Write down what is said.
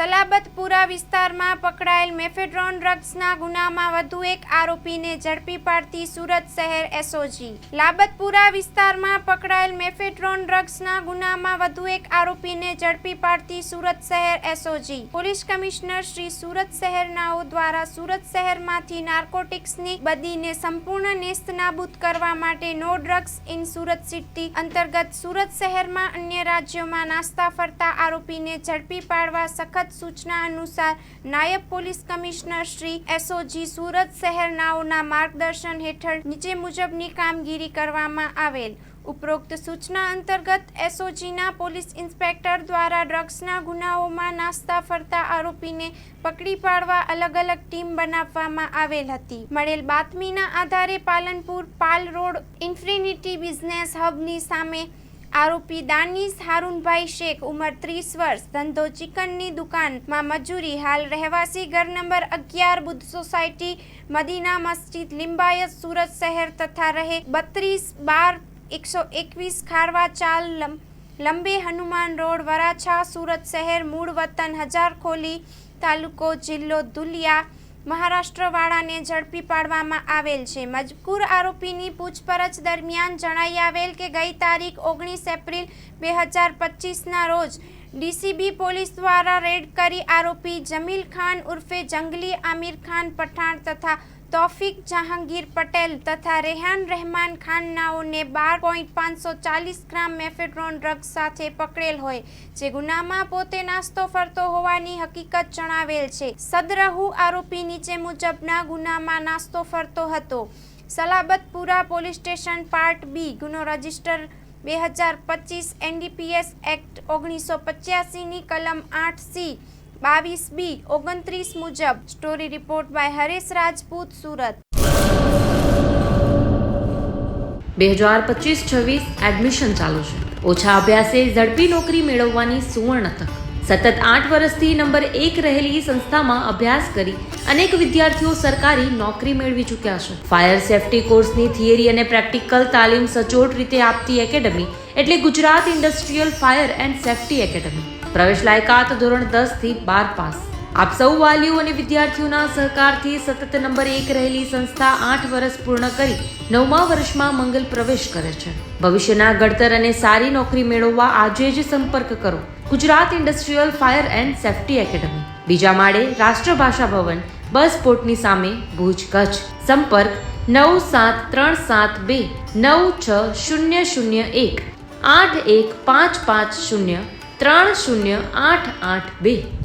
સલાબતપુરા વિસ્તારમાં પકડાયેલ મેફેડ્રોન ડ્રગ્સના ગુનામાં વધુ એક આરોપીને ઝડપી પાડતી સુરત શહેર એસઓજી। લાબતપુરા વિસ્તારમાં પકડાયેલ મેફેડ્રોન ડ્રગ્સના ગુનામાં વધુ એક આરોપીને ઝડપી પાડતી સુરત શહેર SOG. Police commissioner Shri Surat શહેરનાઓ દ્વારા સુરત શહેરમાંથી નાર્કોટિક્સની બદીને સંપૂર્ણ નેસ્તનાબૂદ કરવા માટે no drugs in Surat city અંતર્ગત સુરત શહેરમાં અન્ય રાજ્યોમાં નાસ્તા ફરતા આરોપીને ઝડપી પાડવા સખત સૂચના અનુસાર નાયબ police commissioner Shri SOG Surat શહેરનાઓના માર્ગદર્શન હેઠળ નીચે મુજબની કામગીરી કરવામાં આવેલ। ઉપરોક્ત સૂચના અંતર્ગત એસઓજીના પોલીસ ઇન્સ્પેક્ટર દ્વારા ડ્રગ્સના ગુનાઓમાં નાસ્તા ફરતા આરોપીને પકડી પાડવા અલગ અલગ ટીમ બનાવવામાં આવેલ હતી। મળેલ બાતમીના આધારે પાલનપુર પાલ રોડ ઇન્ફિનિટી બિઝનેસ હબની સામે આરોપી દાનિશ હારૂનભાઈ શેખ ઉંમર 30 વર્ષ, ધંધો ચિકનની દુકાનમાં મજૂરી, હાલ રહેવાસી ઘર નંબર 11 બુદ્ધ સોસાયટી મદીના મસ્જિદ લિંબાયત સુરત શહેર તથા રહે 32/12/121 ખારવા ચાલ લંબે હનુમાન રોડ વરાછા સુરત શહેર, મૂળ વતન હજારખોલી, તાલુકો જિલ્લો ધુલિયા, મહારાષ્ટ્ર વાળાને ઝડપી પાડવામાં આવેલ છે। મજકૂર આરોપીની પૂછપરછ દરમિયાન જણાઈ આવેલ કે ગઈ તારીખ 19 એપ્રિલ 2025ના રોજ ડીસીબી પોલીસ દ્વારા રેડ કરી આરોપી જમીલ ખાન ઉર્ફે જંગલી આમિર ખાન પઠાણ તથા તૌફિક જહાંગીર પટેલ તથા રેહાન રહેમાન ખાન નાઓને 12.540 ગ્રામ મેફેડ્રોન ડ્રગ્સ સાથે પકડેલ હોય જે ગુનામાં પોતે નાસ્તો ફરતો હોવાની હકીકત જણાવેલ છે। સદરહુ આરોપી નીચે મુજબના ગુનામાં નાસ્તો ફરતો હતો। Salabatpura police station part B ગુનો રજિસ્ટર 2025 એનડીપીએસ એક્ટ 1985ની કલમ 8C 22B 29 મુજબ। Story report by Haresh Rajput, Surat. 2025-26 admission ચાલુ છે। ઓછા અભ્યાસે ઝડપી નોકરી મેળવવાની સુવર્ણ તક। સતત 8 વર્ષથી નંબર 1 રહેલી સંસ્થામાં અભ્યાસ કરી અનેક વિદ્યાર્થીઓ સરકારી નોકરી મેળવી ચૂક્યા છે। ફાયર સેફટી કોર્સની થિયરી અને પ્રેક્ટિકલ તાલીમ સચોટ રીતે આપતી એકેડમી એટલે Gujarat industrial fire and safety academy. પ્રવેશ લાયકાત ધોરણ 10 થી 12 પાસ। આપ સૌ વાલીઓ અને વિદ્યાર્થીઓના સહકારથી સતત નંબર 1 રહેલી સંસ્થા 8 વર્ષ પૂર્ણ કરી 9મા વર્ષમાં મંગલ પ્રવેશ કરે છે। ભવિષ્યના ઘડતર અને સારી નોકરી મેળવવા આજે જ સંપર્ક કરો Gujarat industrial fire and safety academy, બીજા માળે રાષ્ટ્રભાષા ભવન, બસ પોર્ટની સામે, ભુજ, કચ્છ। સંપર્ક 9737296001 8155030882।